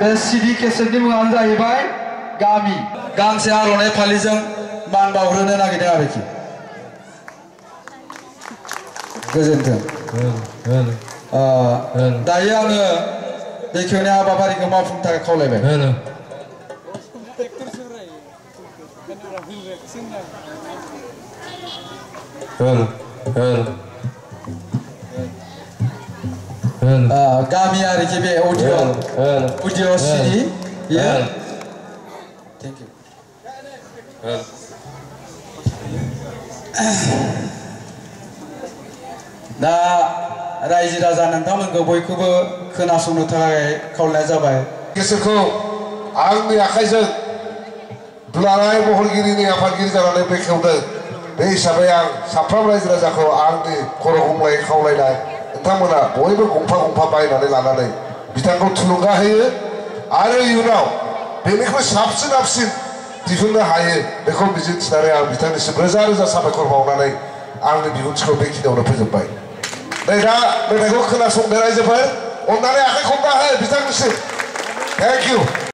बे CD केसेटनि मुङानो जाहैबाय गामि गांसे आर'नाइ फालिजों मान बावग्रोनो नागिरदों आरोखि गोजोन्थों दायो आङो बेखेवनाय हाबाफारिखौ मावफुंनो थाखाय खावलायबाय गामि आरोखि बे अडिअ CD थेंक इउ दा रायजो राजा नोंथांमोनखौ बयखौबो खोनासंनो थाखाय खावलायनाय जाबाय गोसोखौ आंनि आखाइजों दुलाराय महरगिरिनि आफादगिरि जानानै बेखेवदों बे हिसाबै आं साफ्रोम रायजो राजाखौ आंनि खर' गंग्लाय खावलायनाय नोंथांमोना बयबो गंफा गंफा बायनानै लानानै बिथांखौ थुलुंगा होयो आरो इयुनाव बेनिख्रुइ साबसिन हामसिन दिहुननो हायो बेखौ मिजिंथिनानै आं बिथांनिसिम रोजा रोजा साबायखर बावनानै आंनि बिबुंथिखौ बेखिनियावनो फोजोबबाय नै दा मेथाइखौ खोनासंनो रायजोफोर अन्नानै आखाइ खबना हो बिथांनिसिम थेंक इउ